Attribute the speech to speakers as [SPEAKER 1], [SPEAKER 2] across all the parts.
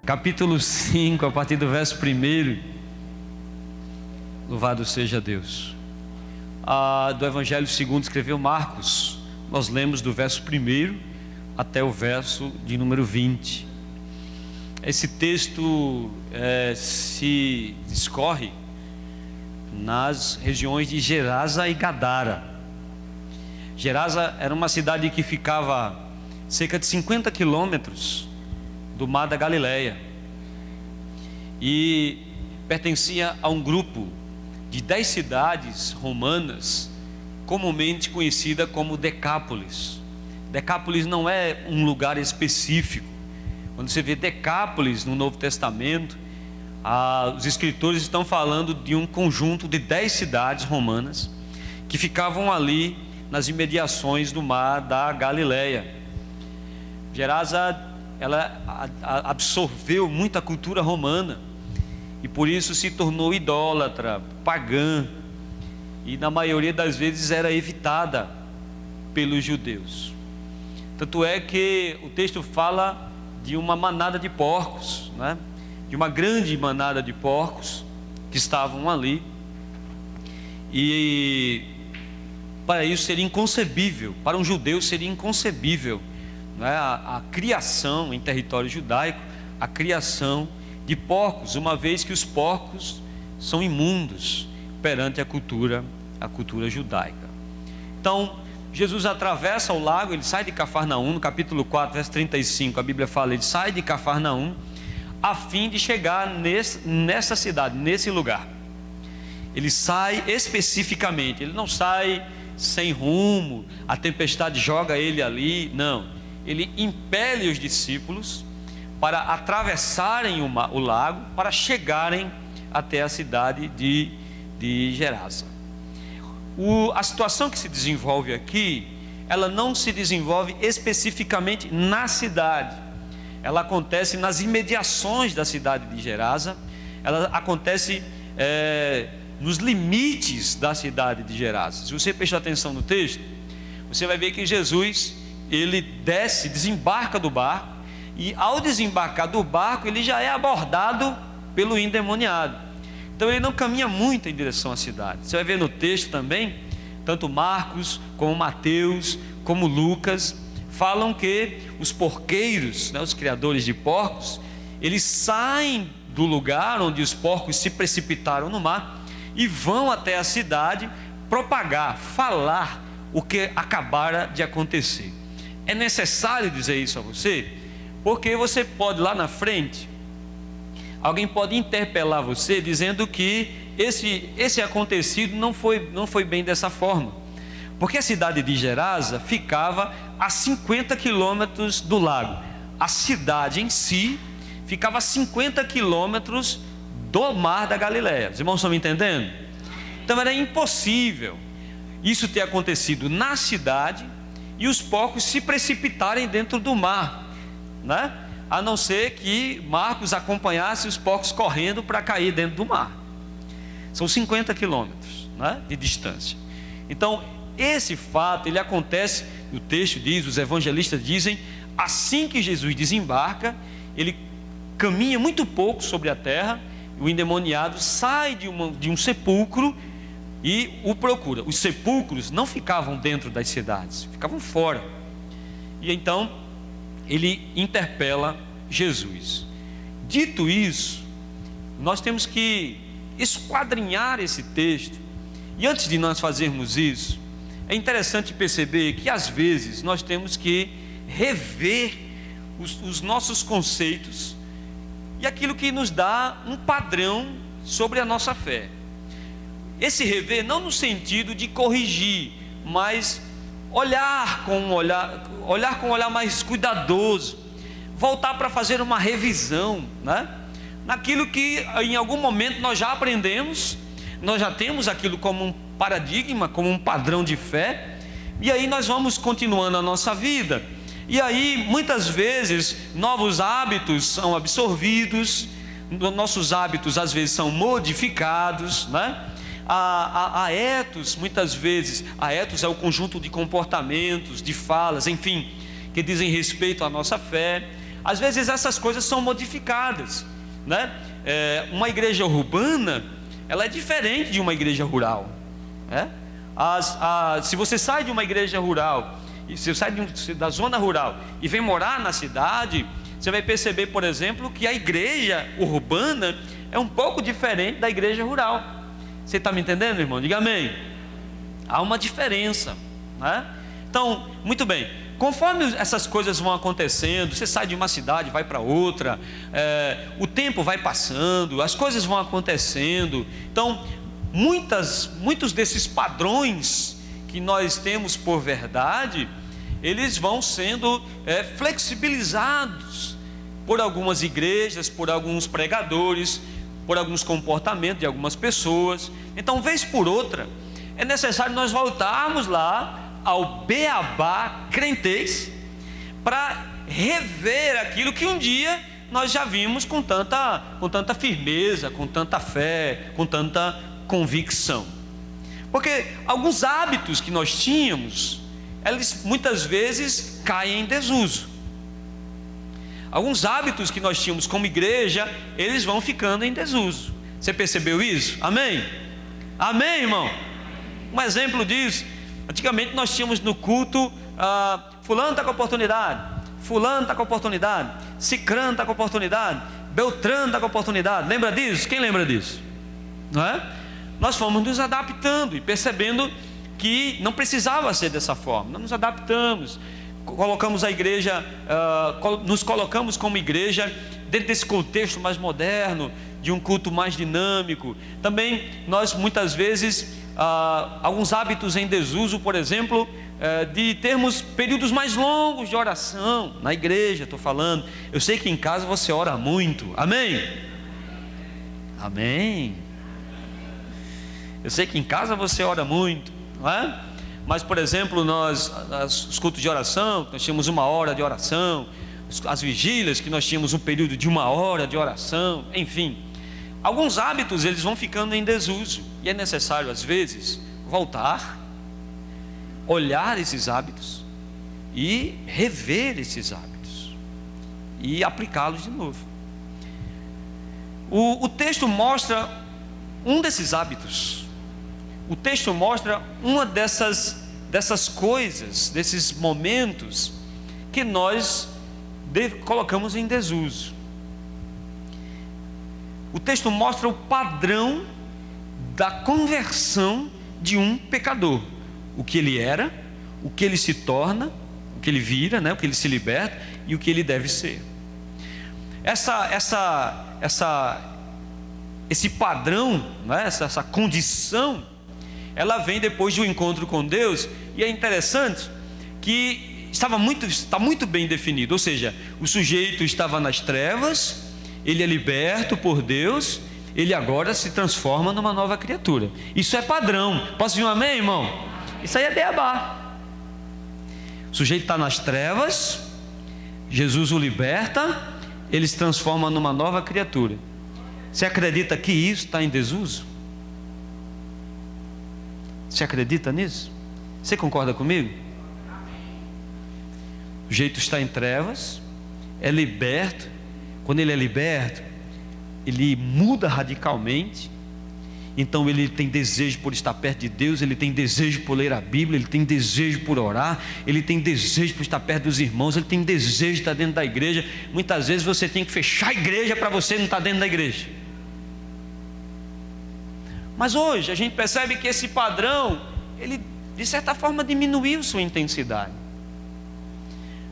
[SPEAKER 1] capítulo 5, a partir do verso 1. Louvado seja Deus. Do Evangelho segundo escreveu Marcos, nós lemos do verso 1 até o verso de número 20. Esse texto se discorre nas regiões de Gerasa e Gadara. Gerasa era uma cidade que ficava cerca de 50 quilômetros do mar da Galileia e pertencia a um grupo de 10 cidades romanas, comumente conhecida como Decápolis. Decápolis não é um lugar específico. Quando você vê Decápolis no Novo Testamento, os escritores estão falando de um conjunto de 10 cidades romanas que ficavam ali nas imediações do mar da Galileia. Gerasa, ela absorveu muita cultura romana e por isso se tornou idólatra, pagã, e na maioria das vezes era evitada pelos judeus. Tanto é que o texto fala de uma manada de porcos, né? De uma grande manada de porcos que estavam ali, e para isso seria inconcebível, para um judeu seria inconcebível, né? A criação em território judaico, a criação de porcos, uma vez que os porcos são imundos perante a cultura judaica. Então Jesus atravessa o lago, ele sai de Cafarnaum, no capítulo 4, verso 35, a Bíblia fala, ele sai de Cafarnaum a fim de chegar nessa cidade, nesse lugar. Ele sai especificamente, ele não sai sem rumo, a tempestade joga ele ali, não. Ele impele os discípulos para atravessarem o lago, para chegarem até a cidade de Gerasa. A situação que se desenvolve aqui, ela não se desenvolve especificamente na cidade, ela acontece nas imediações da cidade de Gerasa, ela acontece nos limites da cidade de Gerasa. Se você prestar atenção no texto, você vai ver que Jesus, ele desembarca do barco, e ao desembarcar do barco, ele já é abordado pelo endemoniado. Então ele não caminha muito em direção à cidade. Você vai ver no texto também, tanto Marcos, como Mateus, como Lucas, falam que os porqueiros, né, os criadores de porcos, eles saem do lugar onde os porcos se precipitaram no mar e vão até a cidade propagar, falar o que acabara de acontecer. É necessário dizer isso a você, porque você pode lá na frente, alguém pode interpelar você dizendo que esse acontecido não foi bem dessa forma, porque a cidade de Gerasa ficava a 50 quilômetros do lago. A cidade em si ficava a 50 quilômetros do mar da Galileia. Os irmãos estão me entendendo? Então era impossível isso ter acontecido na cidade e os porcos se precipitarem dentro do mar, né? A não ser que Marcos acompanhasse os porcos correndo para cair dentro do mar. São 50 quilômetros, né, de distância. Então esse fato, ele acontece, o texto diz, os evangelistas dizem, assim que Jesus desembarca, ele caminha muito pouco sobre a terra, o endemoniado sai de um sepulcro e o procura. Os sepulcros não ficavam dentro das cidades, ficavam fora. E então ele interpela Jesus. Dito isso, nós temos que esquadrinhar esse texto, e antes de nós fazermos isso, é interessante perceber que às vezes nós temos que rever os nossos conceitos e aquilo que nos dá um padrão sobre a nossa fé. Esse rever não no sentido de corrigir, mas olhar com um olhar mais cuidadoso, voltar para fazer uma revisão, né? Naquilo que em algum momento nós já aprendemos, nós já temos aquilo como um paradigma, como um padrão de fé, e aí nós vamos continuando a nossa vida, e aí muitas vezes novos hábitos são absorvidos, nossos hábitos às vezes são modificados, né? A etos, muitas vezes, a etos é o conjunto de comportamentos, de falas, enfim, que dizem respeito à nossa fé. às vezes essas coisas são modificadas, né? Uma igreja urbana, ela é diferente de uma igreja rural, né? Se você sai de uma igreja rural, e se você sai da zona rural e vem morar na cidade, você vai perceber, por exemplo, que a igreja urbana é um pouco diferente da igreja rural. Você está me entendendo, irmão? Diga amém. Há uma diferença, né? Então, muito bem, conforme essas coisas vão acontecendo, você sai de uma cidade, vai para outra, o tempo vai passando, as coisas vão acontecendo. Então, muitos desses padrões que nós temos por verdade, eles vão sendo flexibilizados por algumas igrejas, por alguns pregadores, por alguns comportamentos de algumas pessoas. Então, vez por outra, é necessário nós voltarmos lá ao beabá crentez, para rever aquilo que um dia nós já vimos com tanta firmeza, com tanta fé, com tanta convicção. Porque alguns hábitos que nós tínhamos, eles muitas vezes caem em desuso. Alguns hábitos que nós tínhamos como igreja, eles vão ficando em desuso. Você percebeu isso? Amém? Amém, irmão? Um exemplo disso, antigamente nós tínhamos no culto, fulano está com oportunidade, fulano está com oportunidade, cicrano está com oportunidade, beltrano está com oportunidade. Lembra disso? Quem lembra disso? Não é? Nós fomos nos adaptando e percebendo que não precisava ser dessa forma. Nós nos adaptamos, colocamos a igreja, nos colocamos como igreja dentro desse contexto mais moderno, de um culto mais dinâmico. Também nós muitas vezes, alguns hábitos em desuso, por exemplo, de termos períodos mais longos de oração na igreja, estou falando. Eu sei que em casa você ora muito, amém? Amém. Eu sei que em casa você ora muito, não é? Mas, por exemplo, os cultos de oração, nós tínhamos 1 hora de oração, as vigílias, que nós tínhamos um período de 1 hora de oração, enfim. Alguns hábitos, eles vão ficando em desuso, e é necessário, às vezes, voltar, olhar esses hábitos, e rever esses hábitos, e aplicá-los de novo. O texto mostra um desses hábitos. O texto mostra uma dessas coisas, desses momentos que nós colocamos em desuso. O texto mostra o padrão da conversão de um pecador, o que ele era, o que ele se torna, o que ele vira, né? O que ele se liberta e o que ele deve ser. Esse padrão, né? essa condição, ela vem depois de um encontro com Deus, e é interessante que está muito bem definido. Ou seja, o sujeito estava nas trevas, ele é liberto por Deus, ele agora se transforma numa nova criatura. Isso é padrão. Posso vir um amém, irmão? Isso aí é beabá. O sujeito está nas trevas, Jesus o liberta, ele se transforma numa nova criatura. Você acredita que isso está em desuso? Você acredita nisso? Você concorda comigo? O sujeito está em trevas, é liberto. Quando ele é liberto, ele muda radicalmente. Então ele tem desejo por estar perto de Deus, ele tem desejo por ler a Bíblia, ele tem desejo por orar, ele tem desejo por estar perto dos irmãos, ele tem desejo de estar dentro da igreja. Muitas vezes você tem que fechar a igreja para você não estar dentro da igreja. Mas hoje a gente percebe que esse padrão, ele de certa forma diminuiu sua intensidade.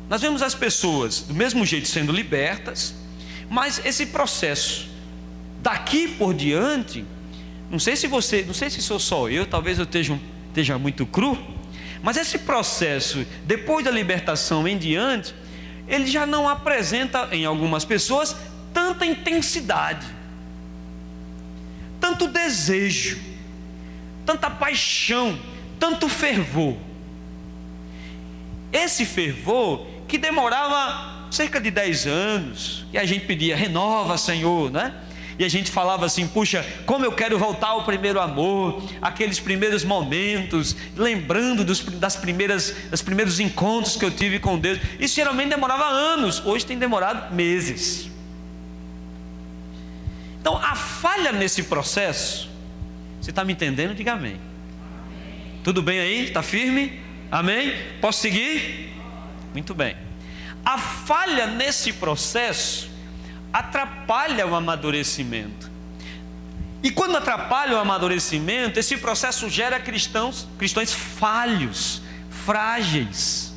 [SPEAKER 1] Nós vemos as pessoas do mesmo jeito sendo libertas, mas esse processo daqui por diante, não sei se sou só eu, talvez eu esteja muito cru, mas esse processo depois da libertação em diante, ele já não apresenta em algumas pessoas tanta intensidade, tanto desejo, tanta paixão, tanto fervor. Esse fervor que demorava cerca de 10 anos, e a gente pedia, renova, Senhor, né? e a gente falava assim: puxa, como eu quero voltar ao primeiro amor, aqueles primeiros momentos, lembrando dos primeiros encontros que eu tive com Deus. Isso geralmente demorava anos, hoje tem demorado meses. Então a falha nesse processo, você está me entendendo? Diga amém. Tudo bem aí? Está firme? Amém? Posso seguir? Muito bem. A falha nesse processo atrapalha o amadurecimento. E quando atrapalha o amadurecimento, esse processo gera cristãos falhos, frágeis,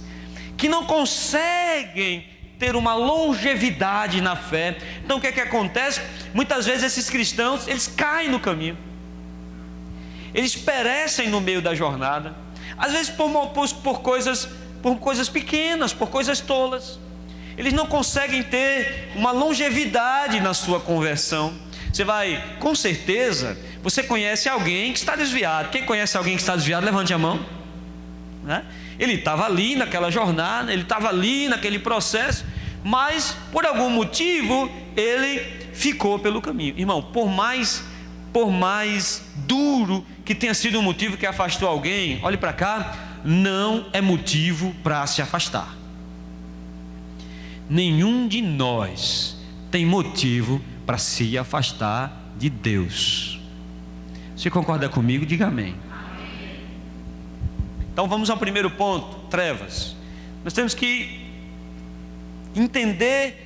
[SPEAKER 1] que não conseguem ter uma longevidade na fé. Então o que é que acontece? Muitas vezes esses cristãos, eles caem no caminho, eles perecem no meio da jornada, às vezes por coisas pequenas, por coisas tolas. Eles não conseguem ter uma longevidade na sua conversão. Com certeza, você conhece alguém que está desviado. Quem conhece alguém que está desviado, levante a mão. Ele estava ali naquela jornada, ele estava ali naquele processo, mas por algum motivo ele ficou pelo caminho. Irmão, por mais duro que tenha sido o motivo que afastou alguém, olhe para cá, não é motivo para se afastar. Nenhum de nós tem motivo para se afastar de Deus. Você concorda comigo? Diga amém. Então vamos ao primeiro ponto: trevas. Nós temos que entender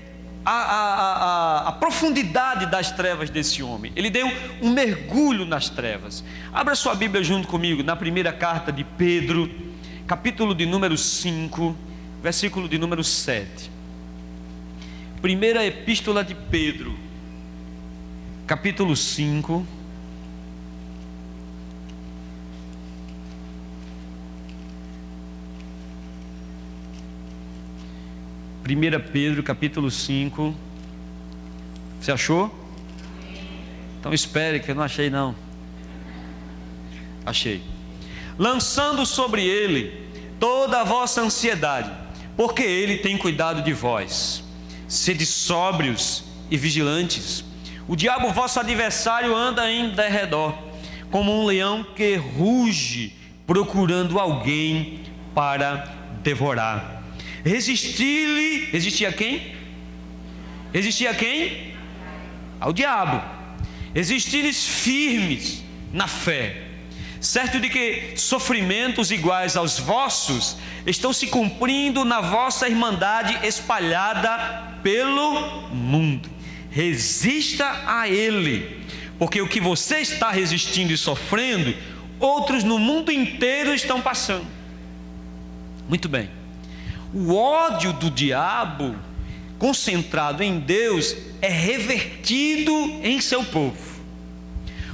[SPEAKER 1] a profundidade das trevas desse homem. Ele deu um mergulho nas trevas. Abra sua Bíblia junto comigo na primeira carta de Pedro, capítulo de número 5, versículo de número 7. Primeira epístola de Pedro, capítulo 5, Primeira Pedro, capítulo 5. Você achou? Então espere, que eu não achei não. Achei. Lançando sobre ele toda a vossa ansiedade, porque ele tem cuidado de vós. Sede sóbrios e vigilantes. O diabo, vosso adversário, anda em derredor, como um leão que ruge, procurando alguém para devorar. Resistir a quem? Resistir a quem? Ao diabo. Resistir-lhes firmes na fé, certo de que sofrimentos iguais aos vossos estão se cumprindo na vossa irmandade espalhada pelo mundo. Resista a ele, porque o que você está resistindo e sofrendo, outros no mundo inteiro estão passando. Muito bem. O ódio do diabo, concentrado em Deus, é revertido em seu povo.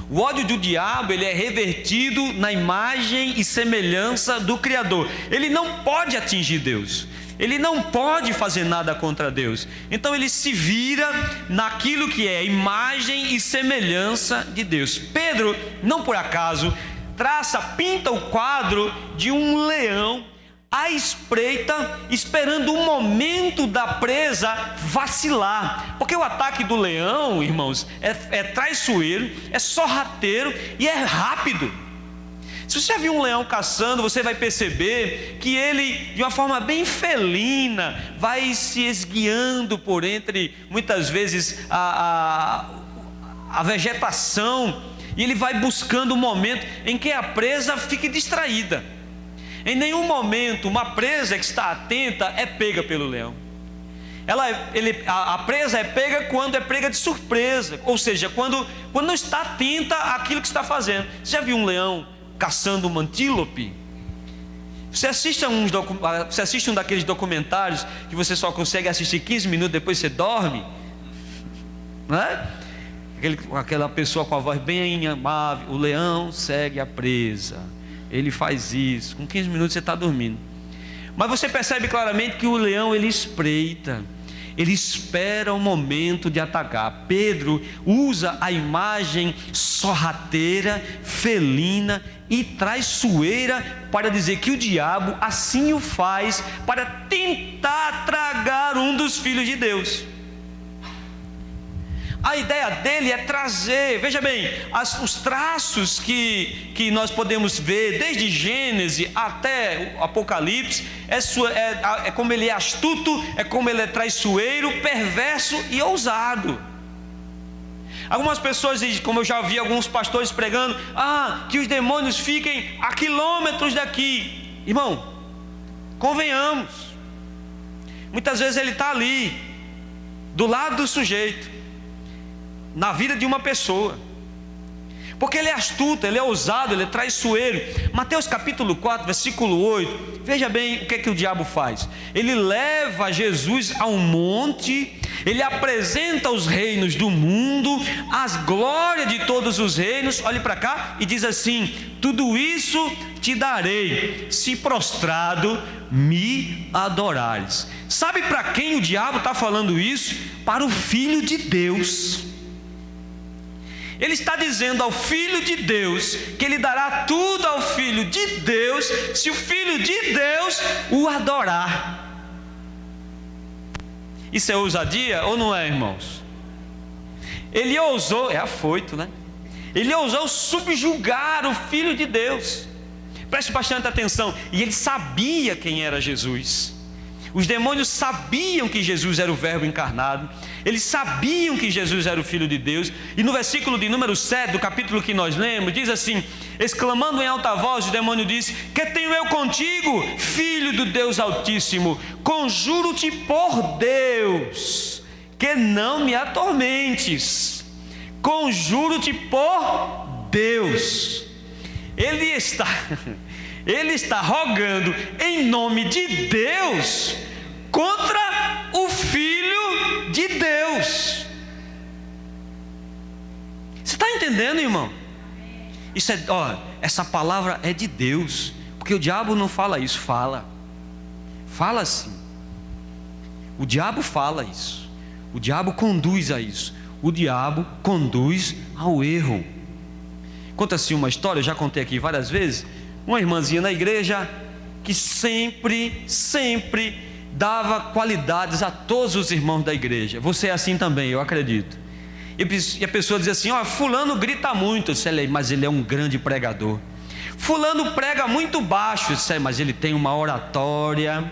[SPEAKER 1] O ódio do diabo, ele é revertido na imagem e semelhança do Criador. Ele não pode atingir Deus, ele não pode fazer nada contra Deus. Então ele se vira naquilo que é imagem e semelhança de Deus. Pedro, não por acaso, pinta o quadro de um leão à espreita, esperando o momento da presa vacilar. Porque o ataque do leão, irmãos, é traiçoeiro, é sorrateiro e é rápido. Se você já viu um leão caçando, você vai perceber que ele, de uma forma bem felina, vai se esguiando por entre, muitas vezes, a vegetação, e ele vai buscando um momento em que a presa fique distraída. Em nenhum momento uma presa que está atenta é pega pelo leão. A presa é pega quando é pega de surpresa, ou seja, quando não está atenta àquilo que está fazendo. Você já viu um leão caçando uma antílope? Você assiste um daqueles documentários que você só consegue assistir 15 minutos, depois você dorme, não é? Aquela pessoa com a voz bem amável: o leão segue a presa, ele faz isso, com 15 minutos você está dormindo. Mas você percebe claramente que o leão, ele espreita, ele espera o momento de atacar. Pedro usa a imagem sorrateira, felina e traiçoeira para dizer que o diabo assim o faz para tentar tragar um dos filhos de Deus. A ideia dele é trazer, veja bem, os traços que nós podemos ver desde Gênesis até o Apocalipse, é como ele é astuto, é como ele é traiçoeiro, perverso e ousado. Algumas pessoas dizem, como eu já vi alguns pastores pregando, que os demônios fiquem a quilômetros daqui. Irmão, convenhamos, muitas vezes ele está ali, do lado do sujeito, na vida de uma pessoa, porque ele é astuto, ele é ousado, ele é traiçoeiro. Mateus capítulo 4, versículo 8, veja bem o que é que o diabo faz. Ele leva Jesus a um monte, ele apresenta os reinos do mundo, as glórias de todos os reinos, olhe para cá, e diz assim: tudo isso te darei, se prostrado me adorares. Sabe para quem o diabo está falando isso? Para o Filho de Deus. Ele está dizendo ao Filho de Deus que ele dará tudo ao Filho de Deus, se o Filho de Deus o adorar. Isso é ousadia ou não é, irmãos? Ele ousou, é afoito, né? Ele ousou subjugar o Filho de Deus. Preste bastante atenção. E ele sabia quem era Jesus. Os demônios sabiam que Jesus era o Verbo encarnado. Eles sabiam que Jesus era o Filho de Deus. E no versículo de número 7 do capítulo que nós lemos, diz assim: exclamando em alta voz, o demônio disse: que tenho eu contigo, Filho do Deus Altíssimo? Conjuro-te por Deus, que não me atormentes. Conjuro-te por Deus. Ele está rogando em nome de Deus contra o Filho de Deus. Você está entendendo, irmão? Isso essa palavra é de Deus, porque o diabo não fala isso, fala assim. O diabo fala isso, o diabo conduz a isso, o diabo conduz ao erro. Conta-se uma história, eu já contei aqui várias vezes. Uma irmãzinha na igreja que sempre dava qualidades a todos os irmãos da igreja. Você é assim também, eu acredito. E a pessoa dizia assim: fulano grita muito. Eu disse: mas ele é um grande pregador. Fulano prega muito baixo. Eu disse: mas ele tem uma oratória.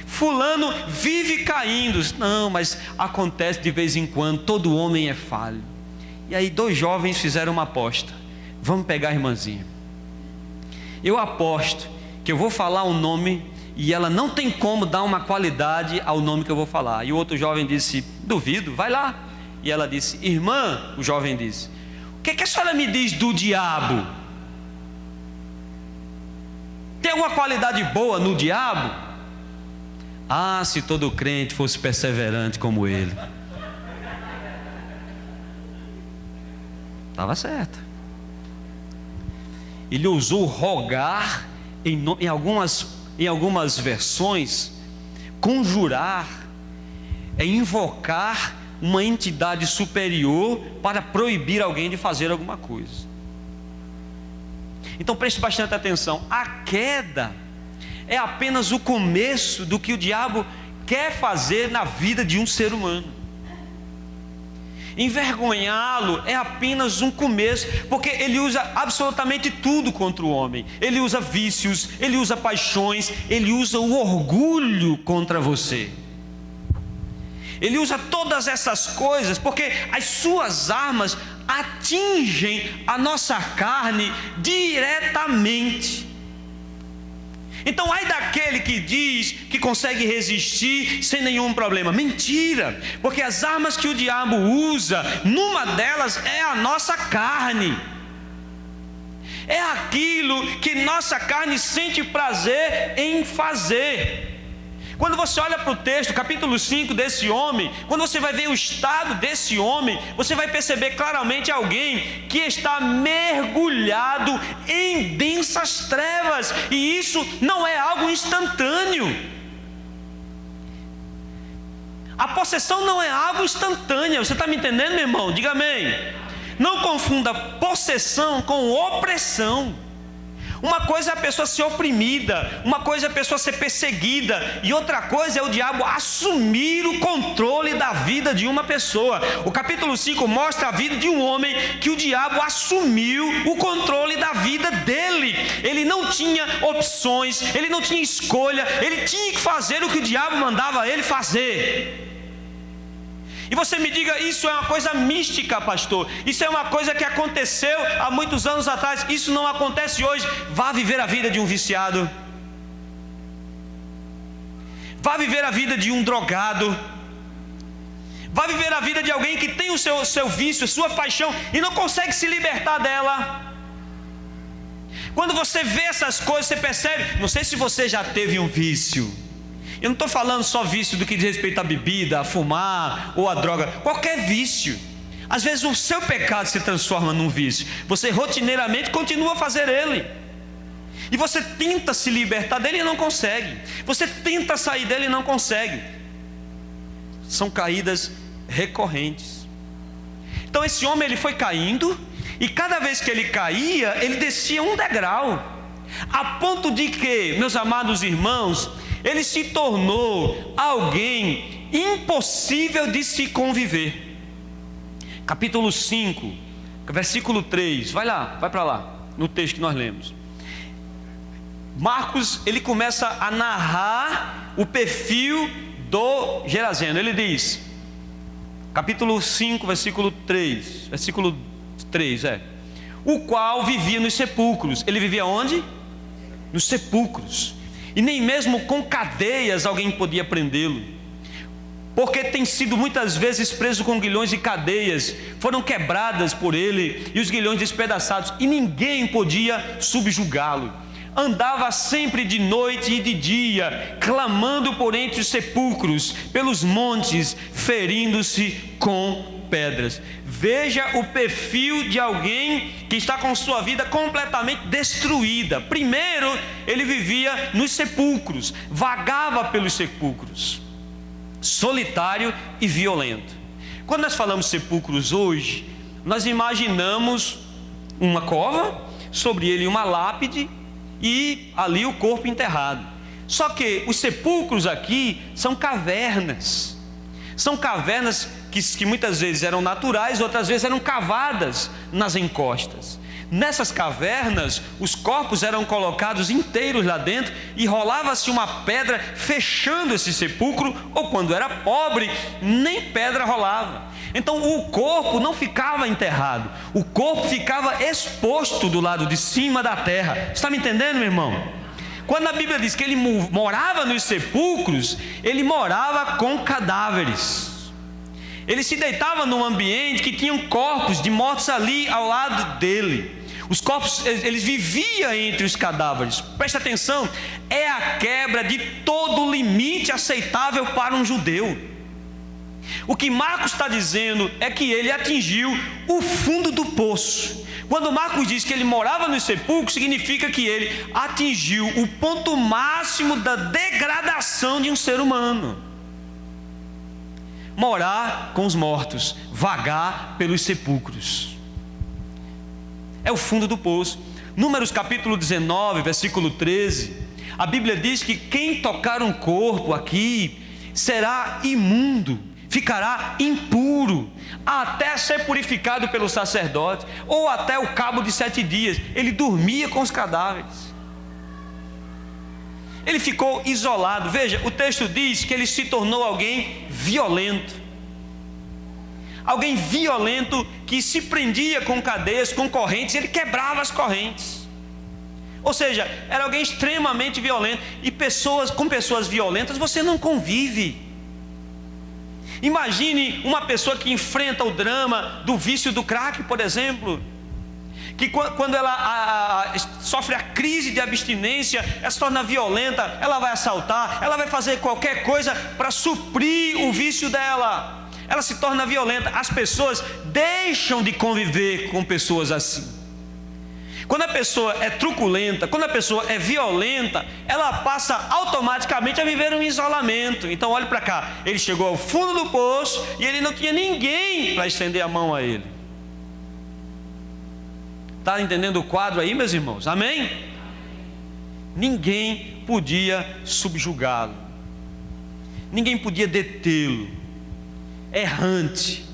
[SPEAKER 1] Fulano vive caindo. Eu disse: não, mas acontece de vez em quando, todo homem é falho. E aí 2 jovens fizeram uma aposta: vamos pegar a irmãzinha, eu aposto que eu vou falar um nome e ela não tem como dar uma qualidade ao nome que eu vou falar. E o outro jovem disse: duvido, vai lá. E ela disse: irmã, o jovem disse, o que a senhora me diz do diabo? Tem alguma qualidade boa no diabo? Se todo crente fosse perseverante como ele. Estava certo. Ele ousou rogar, em algumas versões, conjurar, invocar uma entidade superior para proibir alguém de fazer alguma coisa. Então preste bastante atenção: a queda é apenas o começo do que o diabo quer fazer na vida de um ser humano. Envergonhá-lo é apenas um começo, porque ele usa absolutamente tudo contra o homem. Ele usa vícios, ele usa paixões, ele usa o orgulho contra você. Ele usa todas essas coisas, porque as suas armas atingem a nossa carne diretamente. Então, ai daquele que diz que consegue resistir sem nenhum problema. Mentira, porque as armas que o diabo usa, numa delas é a nossa carne. É aquilo que nossa carne sente prazer em fazer. Quando você olha para o texto, capítulo 5 desse homem, quando você vai ver o estado desse homem, você vai perceber claramente alguém que está mergulhado em densas trevas, e isso não é algo instantâneo. A possessão não é algo instantâneo. Você está me entendendo, meu irmão? Diga amém. Não confunda possessão com opressão. Uma coisa é a pessoa ser oprimida, uma coisa é a pessoa ser perseguida, e outra coisa é o diabo assumir o controle da vida de uma pessoa. O capítulo 5 mostra a vida de um homem que o diabo assumiu o controle da vida dele. Ele não tinha opções, ele não tinha escolha, ele tinha que fazer o que o diabo mandava ele fazer. E você me diga, isso é uma coisa mística, pastor, isso é uma coisa que aconteceu há muitos anos atrás, isso não acontece hoje. Vá viver a vida de um viciado, vá viver a vida de um drogado, vá viver a vida de alguém que tem o seu vício, a sua paixão, e não consegue se libertar dela. Quando você vê essas coisas, você percebe, não sei se você já teve um vício. Eu não estou falando só vício do que diz respeito à bebida, a fumar ou a droga. Qualquer vício. Às vezes o seu pecado se transforma num vício. Você rotineiramente continua a fazer ele. E você tenta se libertar dele e não consegue. Você tenta sair dele e não consegue. São caídas recorrentes. Então esse homem, ele foi caindo, e cada vez que ele caía, ele descia um degrau. A ponto de que, meus amados irmãos, ele se tornou alguém impossível de se conviver. Capítulo 5, versículo 3, vai para lá, no texto que nós lemos. Marcos, ele começa a narrar o perfil do Geraseno. Ele diz, capítulo 5, versículo 3, o qual vivia nos sepulcros. Ele vivia onde? Nos sepulcros. E nem mesmo com cadeias alguém podia prendê-lo, porque tem sido muitas vezes preso com grilhões e cadeias, foram quebradas por ele, e os grilhões despedaçados, e ninguém podia subjugá-lo. Andava sempre de noite e de dia, clamando por entre os sepulcros, pelos montes, ferindo-se com pedras. Veja o perfil de alguém que está com sua vida completamente destruída. Primeiro, ele vivia nos sepulcros, vagava pelos sepulcros, solitário e violento. Quando nós falamos sepulcros hoje, nós imaginamos uma cova, sobre ele uma lápide, e ali o corpo enterrado. Só que os sepulcros aqui são cavernas. São cavernas que muitas vezes eram naturais, outras vezes eram cavadas nas encostas. Nessas cavernas, os corpos eram colocados inteiros lá dentro, e rolava-se uma pedra fechando esse sepulcro, ou quando era pobre, nem pedra rolava. Então o corpo não ficava enterrado, o corpo ficava exposto do lado de cima da terra. Você está me entendendo, meu irmão? Quando a Bíblia diz que ele morava nos sepulcros, ele morava com cadáveres. Ele se deitava num ambiente que tinham corpos de mortos ali ao lado dele. Os corpos, eles viviam entre os cadáveres. Presta atenção, é a quebra de todo limite aceitável para um judeu. O que Marcos está dizendo é que ele atingiu o fundo do poço. Quando Marcos diz que ele morava nos sepulcros, significa que ele atingiu o ponto máximo da degradação de um ser humano. Morar com os mortos, vagar pelos sepulcros, é o fundo do poço. Números capítulo 19, versículo 13, a Bíblia diz que quem tocar um corpo aqui será imundo, ficará impuro, até ser purificado pelo sacerdote, ou até o cabo de 7 dias. Ele dormia com os cadáveres, ele ficou isolado. Veja, o texto diz que ele se tornou alguém violento. Alguém violento que se prendia com cadeias, com correntes, ele quebrava as correntes. Ou seja, era alguém extremamente violento. E com pessoas violentas você não convive. Imagine uma pessoa que enfrenta o drama do vício do crack, por exemplo, que quando ela sofre a crise de abstinência, ela se torna violenta, ela vai assaltar, ela vai fazer qualquer coisa para suprir o vício dela. Ela se torna violenta. As pessoas deixam de conviver com pessoas assim. Quando a pessoa é truculenta, quando a pessoa é violenta, ela passa automaticamente a viver um isolamento. Então olhe para cá, ele chegou ao fundo do poço e ele não tinha ninguém para estender a mão a ele. Está entendendo o quadro aí, meus irmãos? Amém? Ninguém podia subjugá-lo, ninguém podia detê-lo. Errante,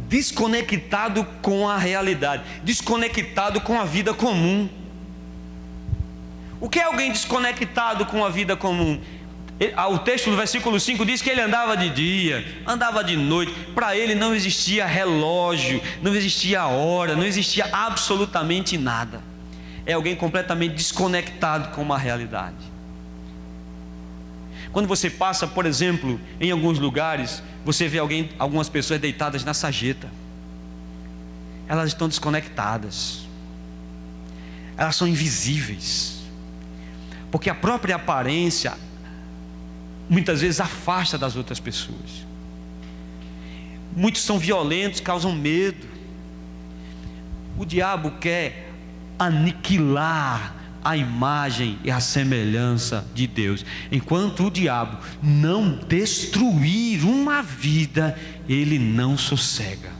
[SPEAKER 1] desconectado com a realidade, desconectado com a vida comum. O que é alguém desconectado com a vida comum? O texto do versículo 5 diz que ele andava de dia, andava de noite. Para ele não existia relógio, não existia hora, não existia absolutamente nada. É alguém completamente desconectado com uma realidade. Quando você passa, por exemplo, em alguns lugares, você vê algumas pessoas deitadas na sarjeta. Elas estão desconectadas, elas são invisíveis, porque a própria aparência muitas vezes afasta das outras pessoas. Muitos são violentos, causam medo. O diabo quer aniquilar a imagem e a semelhança de Deus. Enquanto o diabo não destruir uma vida, ele não sossega.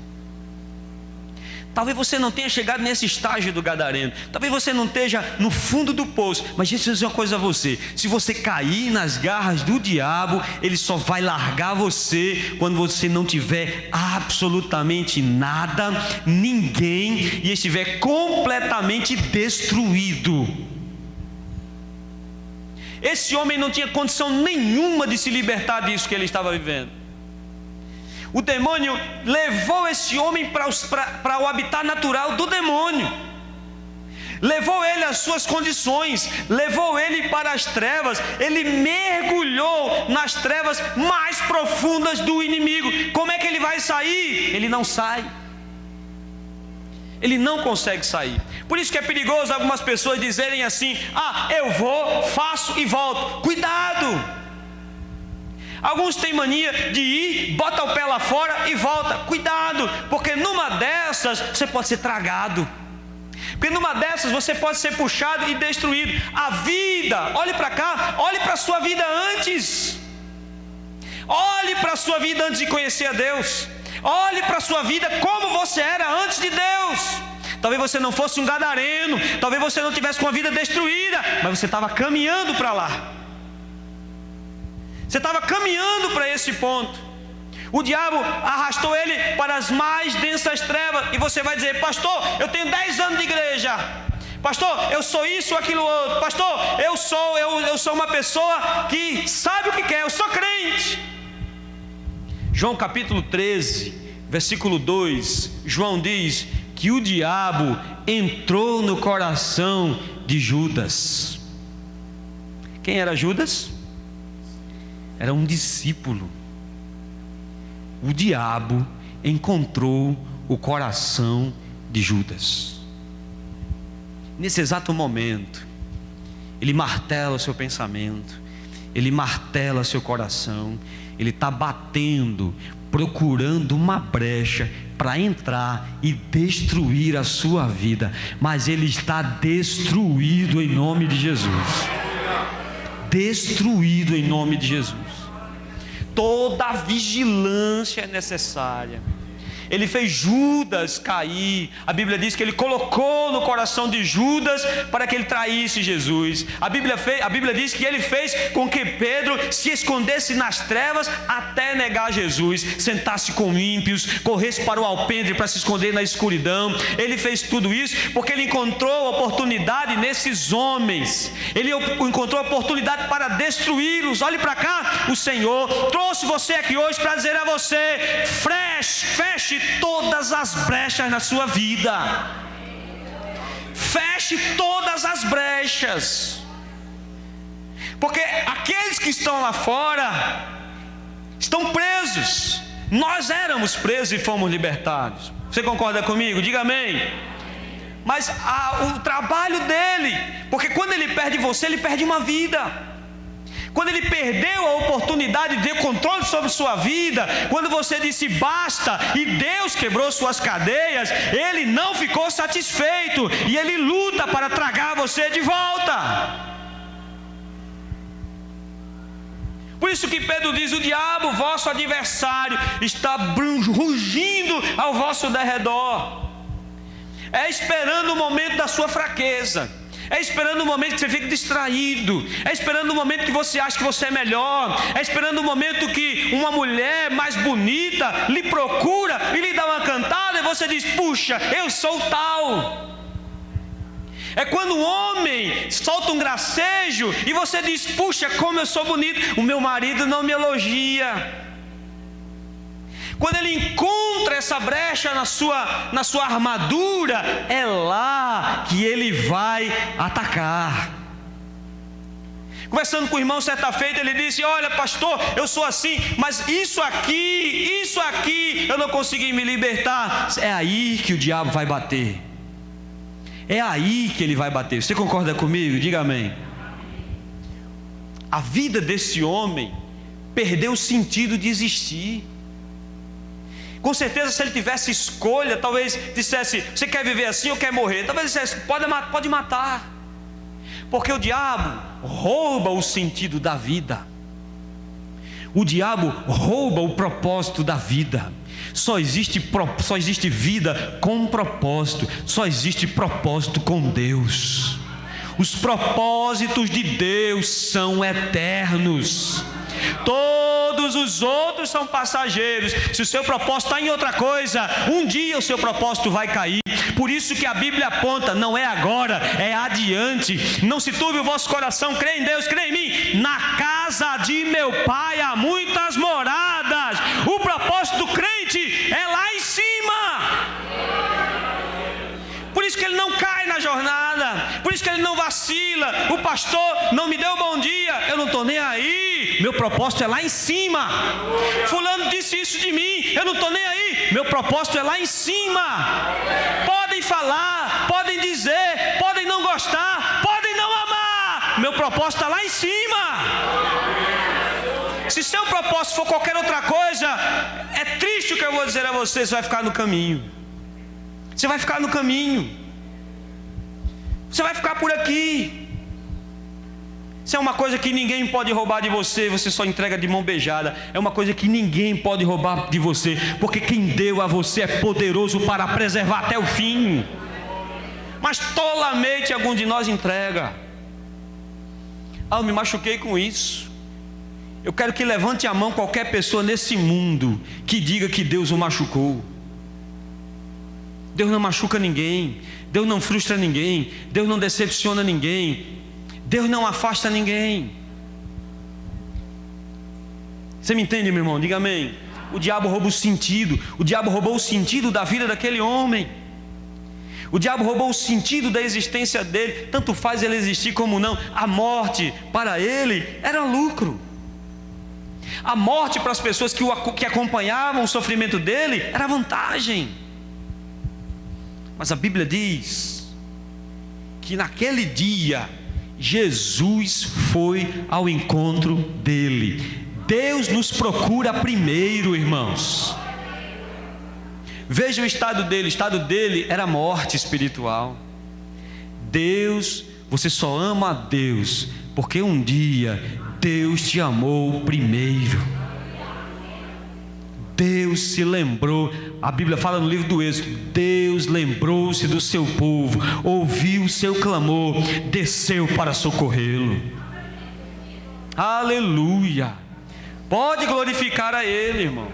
[SPEAKER 1] Talvez você não tenha chegado nesse estágio do gadareno, talvez você não esteja no fundo do poço, mas deixa eu dizer uma coisa a você: se você cair nas garras do diabo, ele só vai largar você quando você não tiver absolutamente nada, ninguém, e estiver completamente destruído. Esse homem não tinha condição nenhuma de se libertar disso que ele estava vivendo. O demônio levou esse homem para o habitat natural do demônio, levou ele às suas condições, levou ele para as trevas. Ele mergulhou nas trevas mais profundas do inimigo. Como é que ele vai sair? Ele não sai, ele não consegue sair. Por isso que é perigoso algumas pessoas dizerem assim: eu vou, faço e volto. Cuidado! Alguns têm mania de ir, bota o pé lá fora e volta. Cuidado, porque numa dessas você pode ser tragado, porque numa dessas você pode ser puxado e destruído. A vida, olhe para cá, olhe para a sua vida antes. Olhe para a sua vida antes de conhecer a Deus. Olhe para a sua vida como você era antes de Deus. Talvez você não fosse um gadareno, talvez você não tivesse com a vida destruída, mas você estava caminhando para lá. Você estava caminhando para esse ponto. O diabo arrastou ele para as mais densas trevas. E você vai dizer: pastor, eu tenho 10 anos de igreja. Pastor, eu sou isso ou aquilo outro. Pastor, eu sou uma pessoa que sabe o que quer, eu sou crente. João capítulo 13, versículo 2, João diz que o diabo entrou no coração de Judas. Quem era Judas? Era um discípulo. O diabo encontrou o coração de Judas. Nesse exato momento, ele martela o seu pensamento, ele martela seu coração, ele está batendo, procurando uma brecha para entrar e destruir a sua vida, mas ele está destruído em nome de Jesus. Destruído em nome de Jesus. Toda a vigilância é necessária. Ele fez Judas cair. A Bíblia diz que ele colocou no coração de Judas para que ele traísse Jesus. A Bíblia diz que ele fez com que Pedro se escondesse nas trevas até negar Jesus, sentasse com ímpios, corresse para o alpendre para se esconder na escuridão. Ele fez tudo isso porque ele encontrou oportunidade nesses homens. Ele encontrou oportunidade para destruí-los. Olhe para cá, o Senhor trouxe você aqui hoje para dizer a você: feche todas as brechas na sua vida. Feche todas as brechas, porque aqueles que estão lá fora estão presos. Nós éramos presos e fomos libertados. Você concorda comigo? Diga amém. Mas o trabalho dele, porque quando ele perde você, ele perde uma vida. Quando ele perdeu a oportunidade de ter controle sobre sua vida, quando você disse basta e Deus quebrou suas cadeias, ele não ficou satisfeito e ele luta para tragar você de volta. Por isso que Pedro diz: o diabo, vosso adversário, está rugindo ao vosso derredor, esperando o momento da sua fraqueza, É esperando o momento que você fica distraído. É esperando o momento que você acha que você é melhor. É esperando o momento que uma mulher mais bonita lhe procura e lhe dá uma cantada e você diz: puxa, eu sou tal. É quando um homem solta um gracejo e você diz: puxa, como eu sou bonito, o meu marido não me elogia. Quando ele encontra essa brecha na sua armadura, é lá que ele vai atacar. Conversando com o irmão certa feita, ele disse: olha pastor, eu sou assim, mas isso aqui, eu não consegui me libertar. É aí que o diabo vai bater. É aí que ele vai bater. Você concorda comigo? Diga amém. A vida desse homem perdeu o sentido de existir. Com certeza, se ele tivesse escolha, talvez dissesse: você quer viver assim ou quer morrer? Talvez dissesse: pode matar. Porque o diabo rouba o sentido da vida. O diabo rouba o propósito da vida. Só existe vida com propósito. Só existe propósito com Deus. Os propósitos de Deus são eternos. Todos os outros são passageiros. Se o seu propósito está em outra coisa, um dia o seu propósito vai cair. Por isso que a Bíblia aponta: não é agora, é adiante. Não se turbe o vosso coração, crê em Deus, crê em mim. Na casa de meu pai há muitas moradas. O propósito do crente é lá em cima. Por isso que ele não cai na jornada, por isso que ele não vacila. O pastor não me deu bom dia, eu não estou nem aí, meu propósito é lá em cima. Fulano disse isso de mim, eu não estou nem aí, meu propósito é lá em cima. Podem falar, podem dizer, podem não gostar, podem não amar, meu propósito está lá em cima. Se seu propósito for qualquer outra coisa, é triste o que eu vou dizer a você, você vai ficar no caminho. Você vai ficar no caminho. Você vai ficar por aqui. Isso é uma coisa que ninguém pode roubar de você. Você só entrega de mão beijada. É uma coisa que ninguém pode roubar de você, porque quem deu a você é poderoso para preservar até o fim. Mas tolamente algum de nós entrega. Eu me machuquei com isso. Eu quero que levante a mão qualquer pessoa nesse mundo que diga que Deus o machucou. Deus não machuca ninguém, Deus não frustra ninguém, Deus não decepciona ninguém, Deus não afasta ninguém. Você me entende, meu irmão? Diga amém. O diabo rouba o sentido. O diabo roubou o sentido da vida daquele homem. O diabo roubou o sentido da existência dele. Tanto faz ele existir como não. A morte para ele era lucro. A morte para as pessoas que acompanhavam o sofrimento dele era vantagem. Mas a Bíblia diz que naquele dia Jesus foi ao encontro dele. Deus nos procura primeiro, irmãos. Veja o estado dele era morte espiritual. Deus, você só ama a Deus porque um dia Deus te amou primeiro. Deus se lembrou, a Bíblia fala no livro do Êxodo: Deus lembrou-se do seu povo, ouviu o seu clamor, desceu para socorrê-lo. Aleluia! Pode glorificar a Ele, irmão.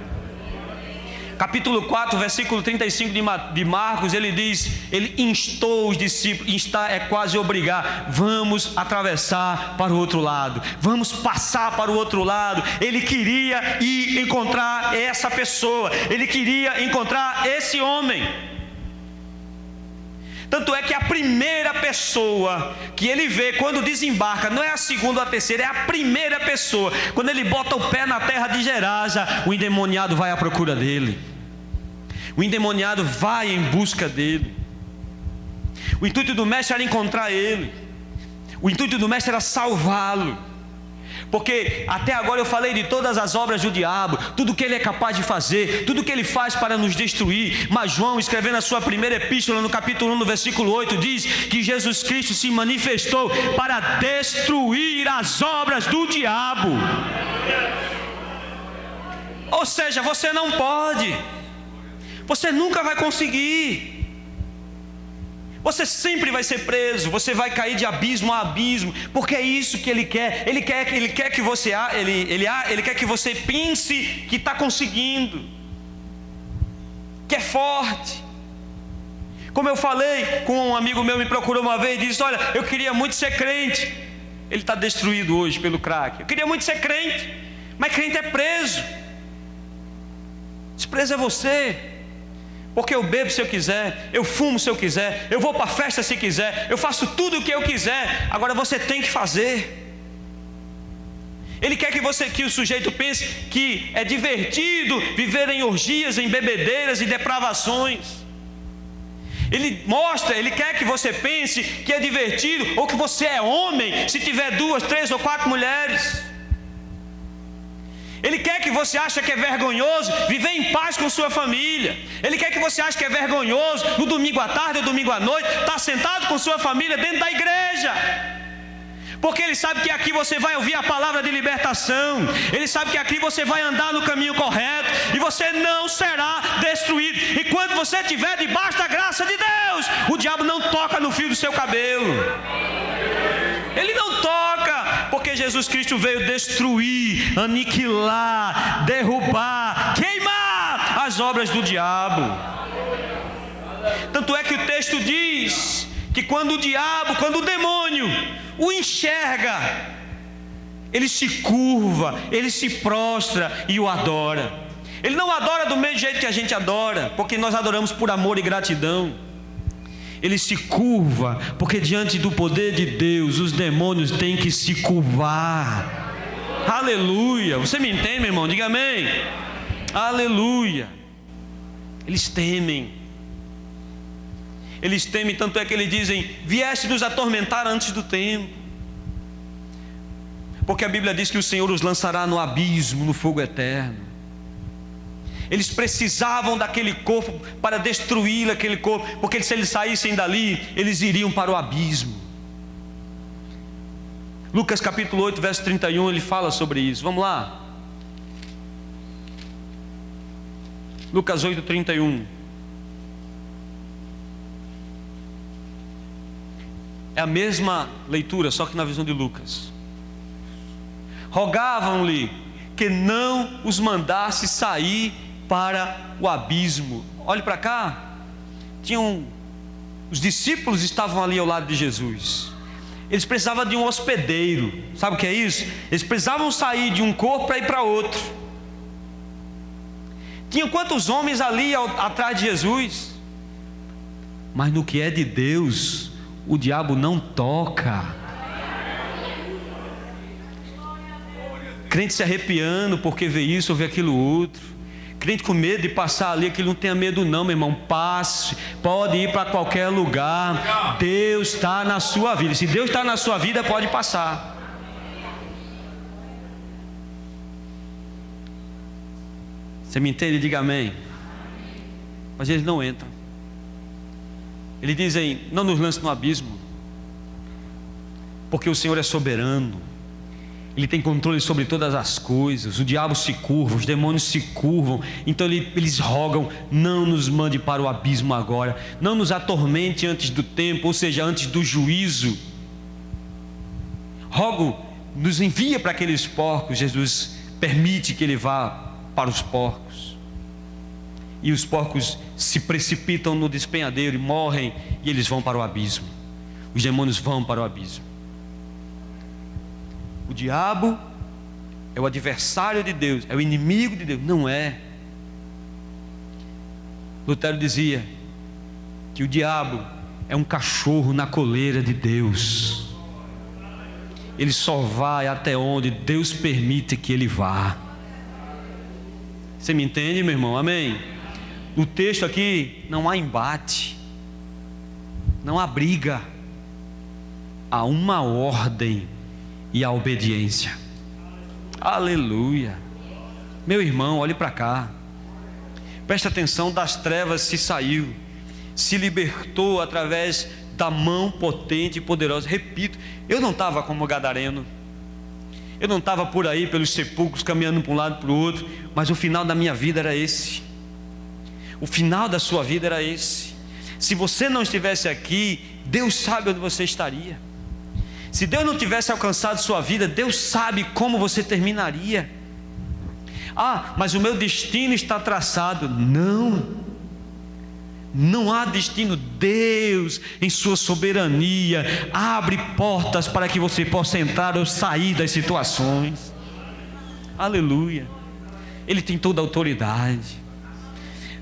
[SPEAKER 1] Capítulo 4, versículo 35 de Marcos, ele diz, ele instou os discípulos, instar é quase obrigar: vamos atravessar para o outro lado, vamos passar para o outro lado. Ele queria ir encontrar essa pessoa, ele queria encontrar esse homem. Tanto é que a primeira pessoa que ele vê quando desembarca, não é a segunda ou a terceira, é a primeira pessoa. Quando ele bota o pé na terra de Gerasa, o endemoniado vai à procura dele. O endemoniado vai em busca dele. O intuito do mestre era encontrar ele. O intuito do mestre era salvá-lo. Porque até agora eu falei de todas as obras do diabo, tudo que ele é capaz de fazer, tudo que ele faz para nos destruir. Mas João, escrevendo a sua primeira epístola, no capítulo 1, no versículo 8, diz que Jesus Cristo se manifestou para destruir as obras do diabo. Ou seja, você não pode, você nunca vai conseguir. Você sempre vai ser preso, você vai cair de abismo a abismo, porque é isso que ele quer. Ele quer que você quer que você pense que está conseguindo, que é forte. Como eu falei, com um amigo meu me procurou uma vez e disse: olha, eu queria muito ser crente. Ele está destruído hoje pelo crack. Eu queria muito ser crente, mas crente é preso. Esse preso é você. Porque eu bebo se eu quiser, eu fumo se eu quiser, eu vou para a festa se quiser, eu faço tudo o que eu quiser. Agora você tem que fazer. Ele quer que o sujeito pense que é divertido viver em orgias, em bebedeiras e depravações. Ele quer que você pense que é divertido, ou que você é homem se tiver 2, 3 ou 4 mulheres. Ele quer que você ache que é vergonhoso viver em paz com sua família. Ele quer que você ache que é vergonhoso no domingo à tarde ou domingo à noite estar sentado com sua família dentro da igreja. Porque ele sabe que aqui você vai ouvir a palavra de libertação. Ele sabe que aqui você vai andar no caminho correto e você não será destruído. Enquanto você estiver debaixo da graça de Deus, o diabo não toca no fio do seu cabelo. Ele não toca, porque Jesus Cristo veio destruir, aniquilar, derrubar, queimar as obras do diabo. Tanto é que o texto diz que quando o demônio o enxerga, ele se curva, ele se prostra e o adora. Ele não adora do mesmo jeito que a gente adora, porque nós adoramos por amor e gratidão. Ele se curva, porque diante do poder de Deus, os demônios têm que se curvar. Aleluia. Você me entende, meu irmão? Diga amém. Aleluia. Eles temem, tanto é que eles dizem: vieste nos atormentar antes do tempo. Porque a Bíblia diz que o Senhor os lançará no abismo, no fogo eterno. Eles precisavam daquele corpo para destruir aquele corpo, porque se eles saíssem dali, eles iriam para o abismo. Lucas capítulo 8, verso 31, ele fala sobre isso. Vamos lá. Lucas 8, 31. É a mesma leitura, só que na visão de Lucas. Rogavam-lhe que não os mandasse sair para o abismo. Olhe para cá. Os discípulos estavam ali ao lado de Jesus. Eles precisavam de um hospedeiro. Sabe o que é isso? Eles precisavam sair de um corpo para ir para outro. Tinha quantos homens ali atrás de Jesus? Mas no que é de Deus, o diabo não toca. Crente se arrepiando porque vê isso ou vê aquilo outro. Crente com medo de passar ali, aquilo não tenha medo não, meu irmão. Passe, pode ir para qualquer lugar. Deus está na sua vida. Se Deus está na sua vida, pode passar. Você me entende? Diga amém. Mas eles não entram. Eles dizem: não nos lance no abismo, porque o Senhor é soberano. Ele tem controle sobre todas as coisas. O diabo se curva, os demônios se curvam. Então eles rogam: não nos mande para o abismo agora, não nos atormente antes do tempo, ou seja, antes do juízo. Rogo, nos envia para aqueles porcos. Jesus permite que ele vá para os porcos, e os porcos se precipitam no despenhadeiro e morrem, e eles vão para o abismo. Os demônios vão para o abismo. O diabo é o adversário de Deus, é o inimigo de Deus. Não é. Lutero dizia que o diabo é um cachorro na coleira de Deus. Ele só vai até onde Deus permite que ele vá. Você me entende, meu irmão? Amém? No texto aqui não há embate, não há briga, há uma ordem e a obediência. Aleluia. Meu irmão, olhe para cá. Preste atenção. Das trevas se saiu, se libertou através da mão potente e poderosa. Repito, eu não estava como gadareno. Eu não estava por aí pelos sepulcros caminhando para um lado e para o outro. Mas o final da minha vida era esse. O final da sua vida era esse. Se você não estivesse aqui, Deus sabe onde você estaria. Se Deus não tivesse alcançado sua vida, Deus sabe como você terminaria. Ah, mas o meu destino está traçado. Não. Não há destino. Deus, em sua soberania, abre portas para que você possa entrar ou sair das situações. Aleluia. Ele tem toda a autoridade.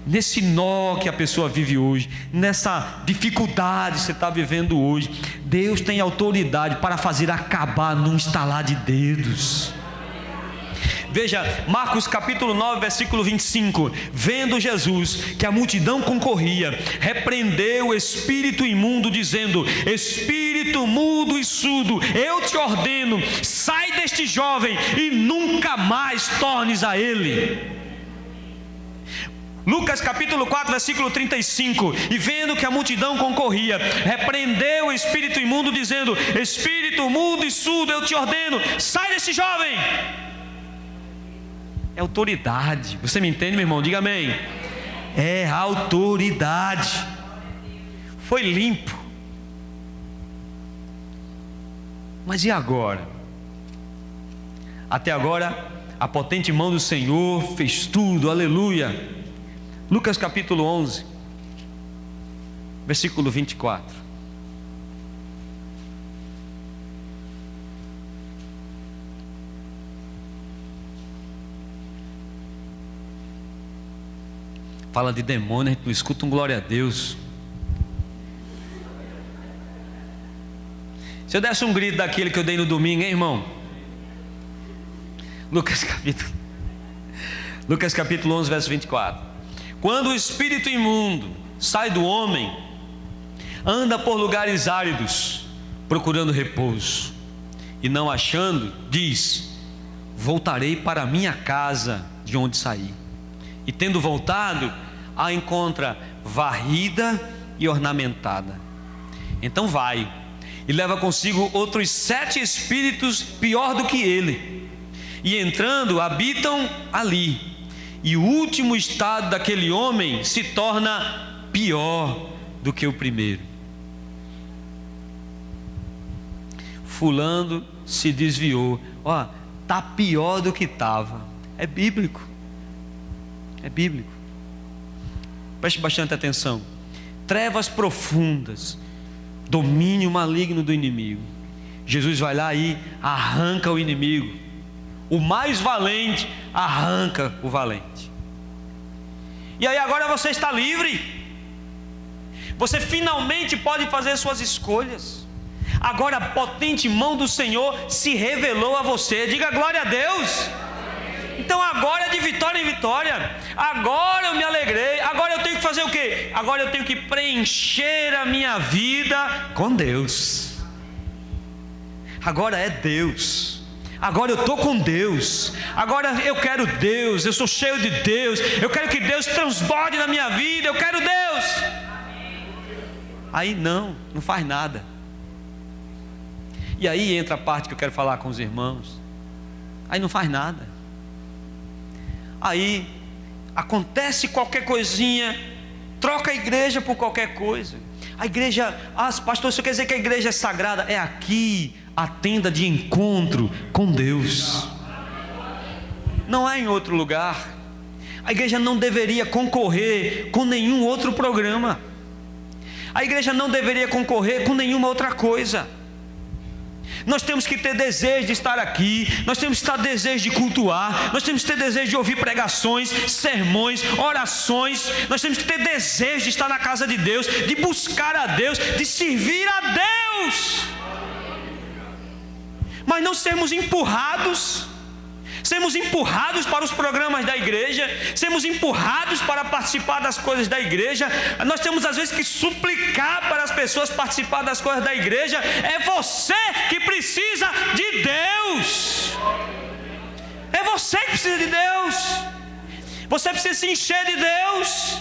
[SPEAKER 1] Nesse nó que a pessoa vive hoje, nessa dificuldade que você está vivendo hoje, Deus tem autoridade para fazer acabar num estalar de dedos. Veja, Marcos capítulo 9, versículo 25. Vendo Jesus que a multidão concorria, repreendeu o espírito imundo, dizendo: espírito mudo e surdo, eu te ordeno, sai deste jovem e nunca mais tornes a ele. Lucas capítulo 4, versículo 35. E vendo que a multidão concorria, repreendeu o espírito imundo, dizendo: espírito mudo e surdo, eu te ordeno, sai desse jovem. É autoridade. Você me entende, meu irmão? Diga amém. É autoridade. Foi limpo. Mas e agora? Até agora a potente mão do Senhor fez tudo. Aleluia. Lucas capítulo 11, versículo 24. Fala de demônio, a gente não escuta um glória a Deus. Se eu desse um grito daquele que eu dei no domingo, hein, irmão? Lucas capítulo 11, verso 24. Quando o espírito imundo sai do homem, anda por lugares áridos, procurando repouso, e não achando, diz: voltarei para a minha casa de onde saí. E tendo voltado, a encontra varrida e ornamentada. Então vai e leva consigo outros 7 espíritos pior do que ele, e entrando habitam ali. E o último estado daquele homem se torna pior do que o primeiro. Fulano se desviou. Ó, tá pior do que estava. É bíblico. É bíblico. Preste bastante atenção. Trevas profundas, domínio maligno do inimigo. Jesus vai lá e arranca o inimigo. O mais valente arranca o valente. E aí agora você está livre. Você finalmente pode fazer suas escolhas. Agora a potente mão do Senhor se revelou a você. Diga glória a Deus. Então agora é de vitória em vitória. Agora eu me alegrei. Agora eu tenho que fazer o quê? Agora eu tenho que preencher a minha vida com Deus. Agora é Deus. Agora eu estou com Deus. Agora eu quero Deus. Eu sou cheio de Deus. Eu quero que Deus transborde na minha vida. Eu quero Deus. Aí não faz nada. E aí entra a parte que eu quero falar com os irmãos. Aí não faz nada. Aí acontece qualquer coisinha, troca a igreja por qualquer coisa. A igreja, pastor, isso quer dizer que a igreja é sagrada? É aqui a tenda de encontro com Deus. Não é em outro lugar. A igreja não deveria concorrer com nenhum outro programa. A igreja não deveria concorrer com nenhuma outra coisa. Nós temos que ter desejo de estar aqui. Nós temos que ter desejo de cultuar. Nós temos que ter desejo de ouvir pregações, sermões, orações. Nós temos que ter desejo de estar na casa de Deus, de buscar a Deus, de servir a Deus. Mas não sermos empurrados para os programas da igreja, sermos empurrados para participar das coisas da igreja. Nós temos às vezes que suplicar para as pessoas participar das coisas da igreja. É você que precisa de Deus. É você que precisa de Deus. Você precisa se encher de Deus.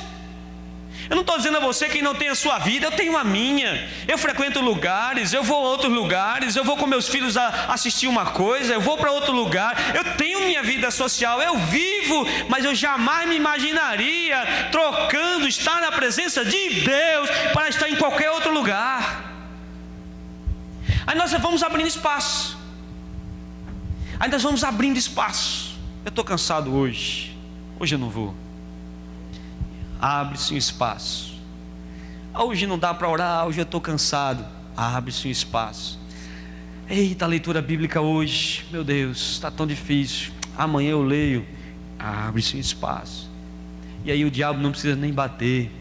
[SPEAKER 1] Eu não estou dizendo a você que não tem a sua vida, eu tenho a minha. Eu frequento lugares, eu vou a outros lugares, eu vou com meus filhos assistir uma coisa, eu vou para outro lugar, eu tenho minha vida social, eu vivo, mas eu jamais me imaginaria trocando estar na presença de Deus para estar em qualquer outro lugar. Aí nós vamos abrindo espaço. Aí nós vamos abrindo espaço. Eu estou cansado hoje eu não vou. Abre-se um espaço. Hoje não dá para orar, hoje eu estou cansado. Abre-se um espaço. Eita, a leitura bíblica hoje, meu Deus, está tão difícil. Amanhã eu leio. Abre-se um espaço. E aí o diabo não precisa nem bater.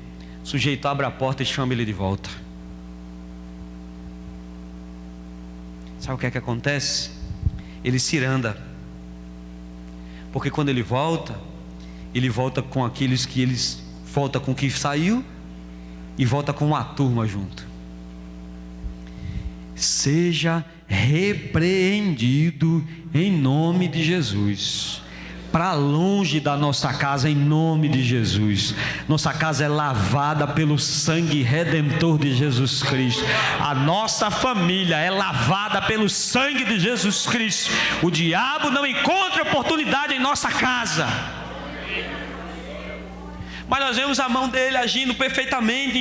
[SPEAKER 1] O sujeito abre a porta e chama ele de volta. Sabe o que é que acontece? Ele ciranda. Porque quando ele volta com aqueles que eles volta com o que saiu e volta com uma turma junto. Seja repreendido em nome de Jesus. Para longe da nossa casa, em nome de Jesus. Nossa casa é lavada pelo sangue redentor de Jesus Cristo. A nossa família é lavada pelo sangue de Jesus Cristo. O diabo não encontra oportunidade em nossa casa. Mas nós vemos a mão dele agindo perfeitamente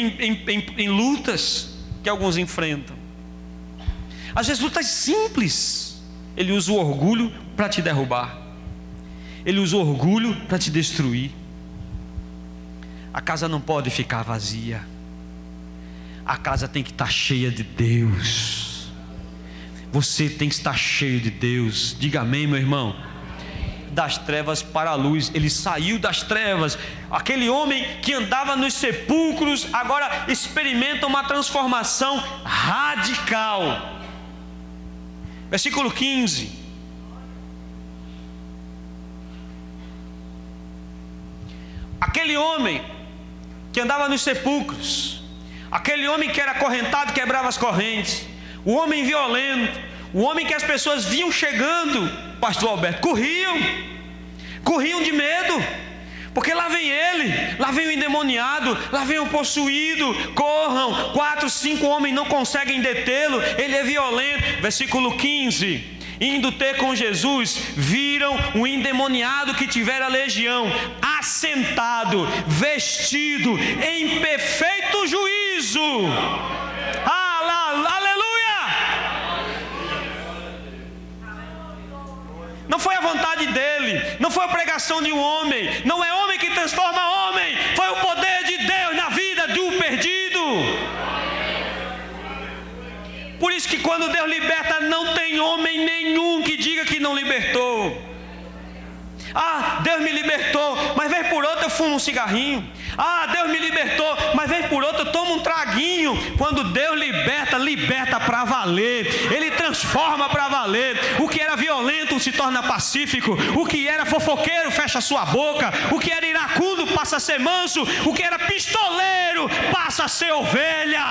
[SPEAKER 1] em lutas que alguns enfrentam. Às vezes lutas simples. Ele usa o orgulho para te derrubar. Ele usa o orgulho para te destruir. A casa não pode ficar vazia. A casa tem que estar cheia de Deus. Você tem que estar cheio de Deus. Diga amém, meu irmão. Das trevas para a luz. Ele saiu das trevas. Aquele homem que andava nos sepulcros agora experimenta uma transformação radical. Versículo 15. Aquele homem que andava nos sepulcros, aquele homem que era acorrentado, quebrava as correntes, o homem violento, o homem que as pessoas vinham chegando, pastor Alberto, corriam de medo, porque lá vem ele, lá vem o endemoniado, lá vem o possuído, corram, 4, 5 homens não conseguem detê-lo, ele é violento. Versículo 15. Indo ter com Jesus, viram um endemoniado que tivera legião, assentado, vestido, em perfeito juízo. Aleluia! Não foi a vontade dele, não foi a pregação de um homem, não é homem que transforma homem, foi o poder de Deus na vida do perdido. Por isso que quando Deus liberta, não tem homem nenhum que diga que não libertou. Ah, Deus me libertou, mas vez por outra eu fumo um cigarrinho. Ah, Deus me libertou, mas vez por outra eu tomo um traguinho. Quando Deus liberta, liberta para valer. Ele transforma para valer. O que era violento se torna pacífico. O que era fofoqueiro fecha sua boca. O que era iracundo passa a ser manso. O que era pistoleiro passa a ser ovelha.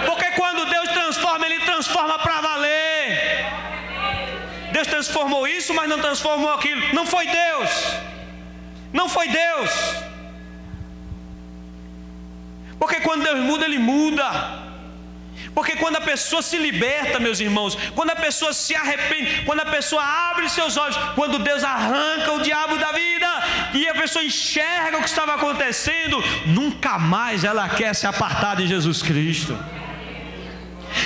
[SPEAKER 1] Porque quando Deus transforma, Ele transforma para valer. Deus transformou isso, mas não transformou aquilo. Não foi Deus. Não foi Deus. Porque quando Deus muda, Ele muda. Porque quando a pessoa se liberta, meus irmãos, quando a pessoa se arrepende, quando a pessoa abre seus olhos, quando Deus arranca o diabo da vida e a pessoa enxerga o que estava acontecendo, nunca mais ela quer se apartar de Jesus Cristo.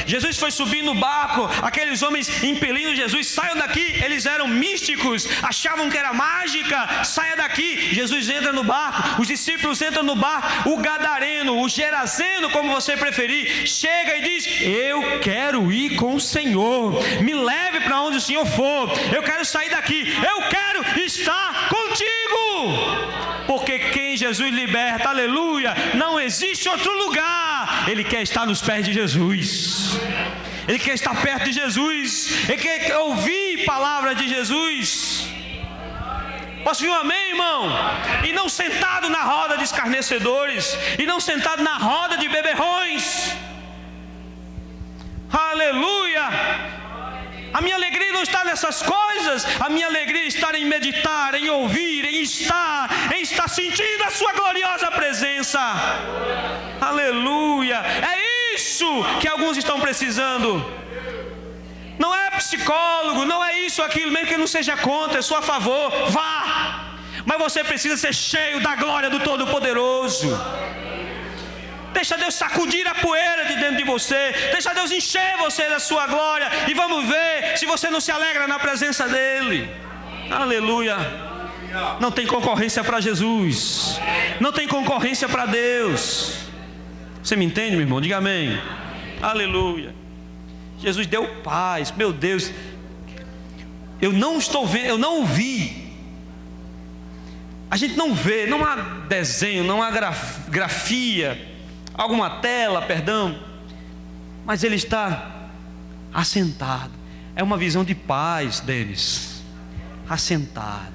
[SPEAKER 1] Jesus foi subir no barco, aqueles homens impelindo Jesus, saiam daqui, eles eram místicos, achavam que era mágica, saia daqui. Jesus entra no barco, os discípulos entram no barco, o gadareno, o gerazeno, como você preferir, chega e diz: eu quero ir com o Senhor, me leve para onde o Senhor for, eu quero sair daqui, eu quero estar contigo. Porque quem Jesus liberta, aleluia, não existe outro lugar. Ele quer estar nos pés de Jesus. Ele quer estar perto de Jesus. Ele quer ouvir palavras de Jesus. Posso ouvir um amém, irmão? E não sentado na roda de escarnecedores, e não sentado na roda de beberrões. Aleluia. A minha alegria não está nessas coisas. A minha alegria está em meditar, em ouvir, em estar sentindo a sua gloriosa presença. Aleluia. É isso que alguns estão precisando. Não é psicólogo, não é isso, aquilo, mesmo que não seja contra, é só a favor, vá. Mas você precisa ser cheio da glória do Todo-Poderoso. Deixa Deus sacudir a poeira de dentro de você. Deixa Deus encher você da sua glória. E vamos ver se você não se alegra na presença dEle. Aleluia. Não tem concorrência para Jesus. Não tem concorrência para Deus. Você me entende, meu irmão? Diga amém. Aleluia. Jesus deu paz. Meu Deus. Eu não estou vendo, eu não ouvi. A gente não vê, não há desenho, não há grafia, alguma tela, perdão, mas Ele está assentado. É uma visão de paz deles, assentado,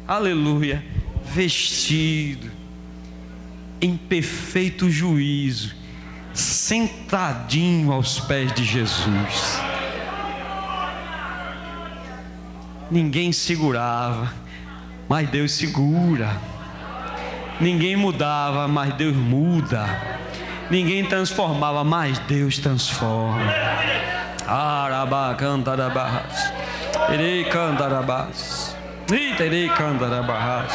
[SPEAKER 1] aleluia, vestido em perfeito juízo, sentadinho aos pés de Jesus. Ninguém segurava, mas Deus segura. Ninguém mudava, mas Deus muda. Ninguém transformava, mas Deus transforma. Arabá, cantarabás. Irei cantarabás. Irei cantarabás.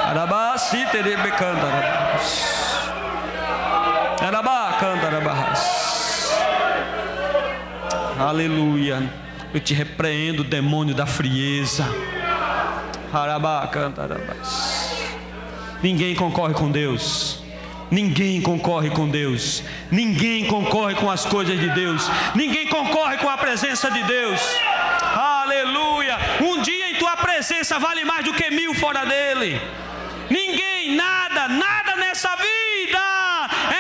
[SPEAKER 1] Arabás, irei cantarabás. Arabá, cantarabás. Aleluia. Eu te repreendo, demônio da frieza. Arabá, cantarabás. Ninguém concorre com Deus. Ninguém concorre com Deus. Ninguém concorre com as coisas de Deus. Ninguém concorre com a presença de Deus. Aleluia. Um dia em tua presença vale mais do que 1000 fora dele. Ninguém, nada nessa vida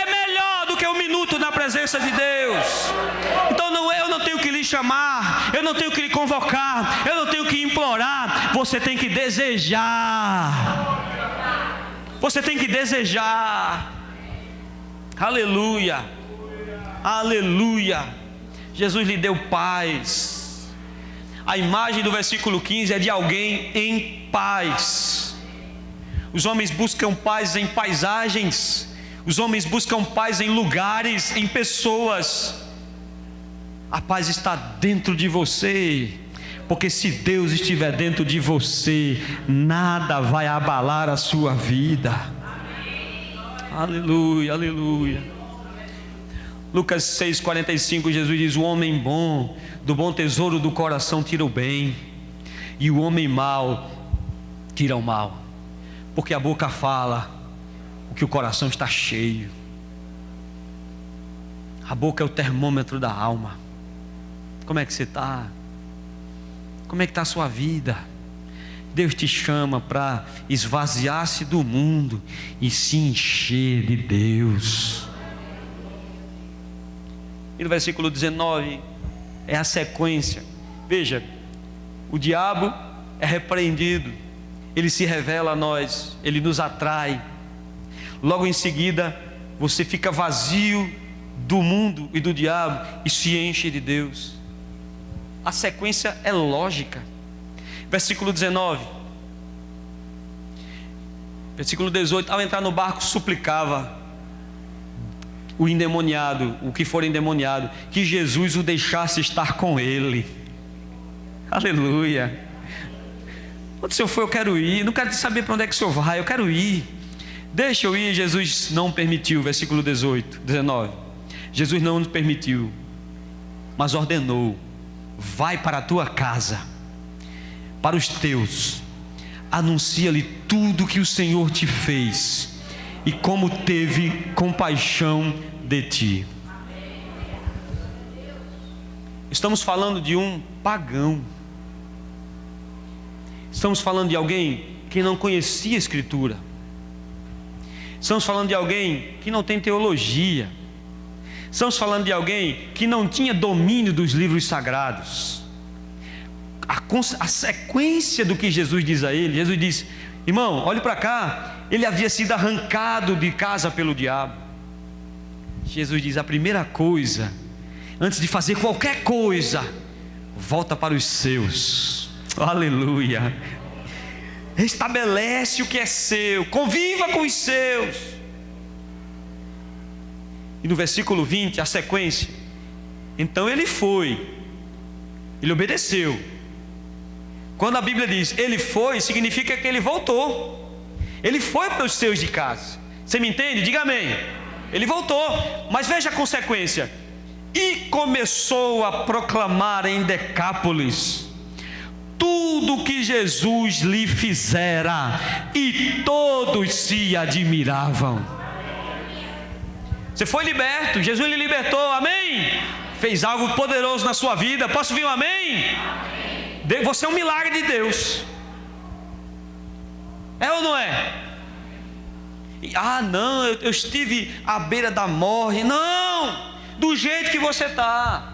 [SPEAKER 1] é melhor do que 1 minuto na presença de Deus. Então eu não tenho que lhe chamar, eu não tenho que lhe convocar, eu não tenho que implorar. Você tem que desejar. Você tem que desejar. Aleluia. Aleluia. Jesus lhe deu paz. A imagem do versículo 15 é de alguém em paz. Os homens buscam paz em paisagens. Os homens buscam paz em lugares, em pessoas. A paz está dentro de você. Porque se Deus estiver dentro de você, nada vai abalar a sua vida. Aleluia, aleluia. Lucas 6,45, Jesus diz: o homem bom, do bom tesouro do coração tira o bem, e o homem mau tira o mal. Porque a boca fala o que o coração está cheio. A boca é o termômetro da alma. Como é que você está? Como é que está a sua vida? Deus te chama para esvaziar-se do mundo e se encher de Deus. E no versículo 19 é a sequência. Veja, o diabo é repreendido, ele se revela a nós, ele nos atrai. Logo em seguida, você fica vazio do mundo e do diabo e se enche de Deus. A sequência é lógica. Versículo 19. Versículo 18. Ao entrar no barco, suplicava o endemoniado, o que for endemoniado, que Jesus o deixasse estar com ele. Aleluia. Onde o Senhor for, eu quero ir. Não quero saber para onde é que o Senhor vai, eu quero ir. Deixa eu ir. Jesus não permitiu. Versículo 19. Jesus não nos permitiu, mas ordenou: vai para a tua casa, para os teus, anuncia-lhe tudo que o Senhor te fez e como teve compaixão de ti. Estamos falando de um pagão. Estamos falando de alguém que não conhecia a Escritura. Estamos falando de alguém que não tem teologia. Estamos falando de alguém que não tinha domínio dos livros sagrados. A sequência do que Jesus diz a ele: Jesus diz: irmão, olhe para cá. Ele havia sido arrancado de casa pelo diabo. Jesus diz: a primeira coisa antes de fazer qualquer coisa, volta para os seus. Aleluia. Restabelece o que é seu, conviva com os seus. E no versículo 20, a sequência: então ele foi, ele obedeceu. Quando a Bíblia diz ele foi, significa que ele voltou. Ele foi para os seus de casa. Você me entende? Diga amém. Ele voltou, mas veja a consequência: e começou a proclamar em Decápolis tudo o que Jesus lhe fizera, e todos se admiravam. Você foi liberto, Jesus lhe libertou, amém? Fez algo poderoso na sua vida, posso ouvir um amém? Você é um milagre de Deus. É ou não é? Ah não, eu estive à beira da morte. Não, do jeito que você está,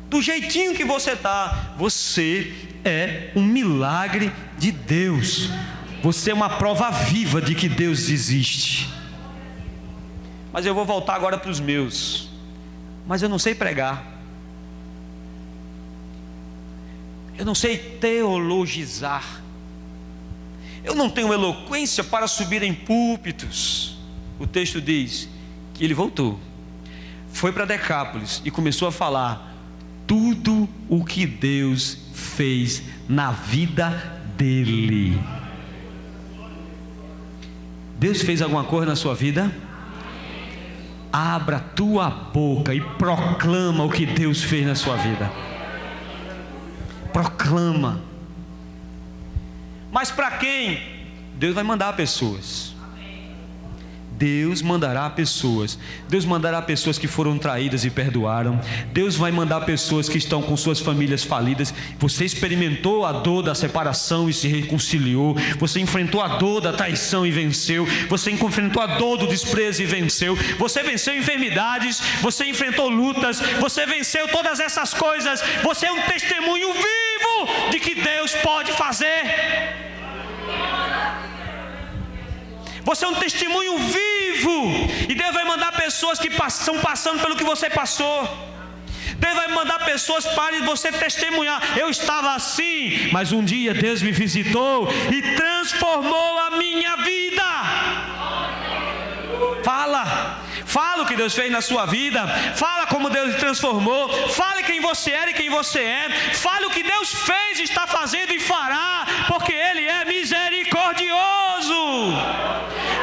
[SPEAKER 1] do jeitinho que você está, você é um milagre de Deus. Você é uma prova viva de que Deus existe. Mas eu vou voltar agora para os meus. Mas eu não sei pregar, eu não sei teologizar, eu não tenho eloquência para subir em púlpitos. O texto diz que ele voltou, foi para Decápolis e começou a falar tudo o que Deus fez na vida dele. Deus fez alguma coisa na sua vida? Abra tua boca e proclama o que Deus fez na sua vida. Proclama. Mas para quem? Deus vai mandar pessoas. Deus mandará pessoas. Deus mandará pessoas que foram traídas e perdoaram. Deus vai mandar pessoas que estão com suas famílias falidas. Você experimentou a dor da separação e se reconciliou. Você enfrentou a dor da traição e venceu. Você enfrentou a dor do desprezo e venceu. Você venceu enfermidades. Você enfrentou lutas. Você venceu todas essas coisas. Você é um testemunho vivo de que Deus pode fazer. Você é um testemunho vivo. E Deus vai mandar pessoas que estão passando pelo que você passou. Deus vai mandar pessoas para você testemunhar. Eu estava assim, mas um dia Deus me visitou e transformou a minha vida. Fala o que Deus fez na sua vida. Fala como Deus lhe transformou. Fale quem você era e quem você é. Fale o que Deus fez, está fazendo e fará, porque Ele é misericordioso.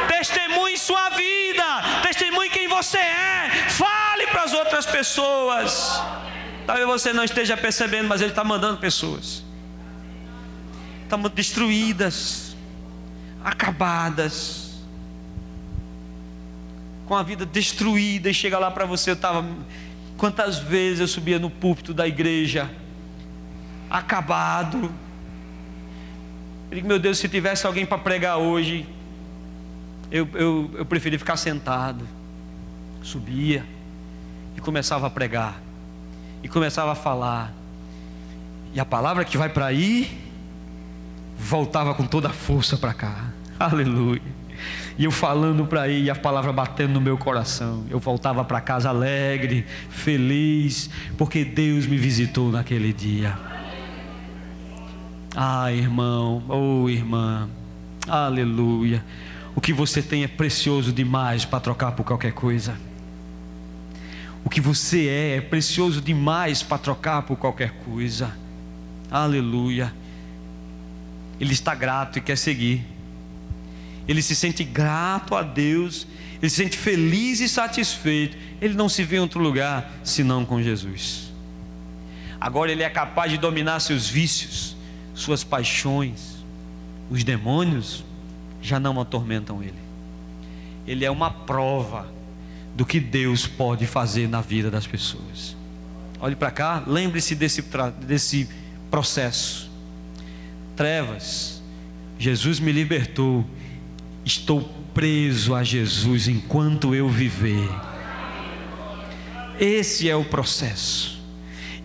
[SPEAKER 1] Testemunhe sua vida, testemunhe quem você é. Fale para as outras pessoas. Talvez você não esteja percebendo, mas Ele está mandando pessoas. Estão destruídas, acabadas, com a vida destruída, e chega lá para você. Quantas vezes eu subia no púlpito da igreja, acabado. Eu digo, meu Deus, se tivesse alguém para pregar hoje, eu preferia ficar sentado. Subia e começava a pregar, e começava a falar, e a palavra que vai para aí voltava com toda a força para cá. Aleluia. E eu falando para aí, a palavra batendo no meu coração, eu voltava para casa alegre, feliz, porque Deus me visitou naquele dia. Ah, irmão, oh irmã, aleluia. O que você tem é precioso demais para trocar por qualquer coisa. O que você é precioso demais para trocar por qualquer coisa. Aleluia. Ele está grato e quer seguir. Ele se sente grato a Deus. Ele se sente feliz e satisfeito. Ele não se vê em outro lugar senão com Jesus. Agora ele é capaz de dominar seus vícios, suas paixões. Os demônios já não atormentam ele. Ele é uma prova do que Deus pode fazer na vida das pessoas. Olhe para cá, lembre-se desse processo. Trevas, Jesus me libertou. Estou preso a Jesus enquanto eu viver. Esse é o processo.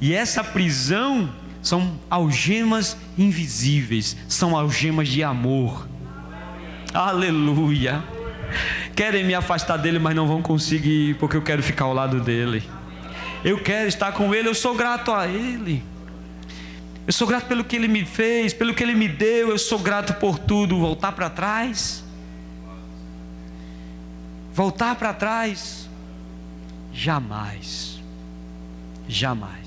[SPEAKER 1] E essa prisão são algemas invisíveis, são algemas de amor. Aleluia. Querem me afastar dele, mas não vão conseguir, porque eu quero ficar ao lado dele. eu quero estar com Ele, eu sou grato a Ele. Eu sou grato pelo que Ele me fez, pelo que Ele me deu, eu sou grato por tudo. Voltar para trás? Voltar para trás? Jamais. Jamais.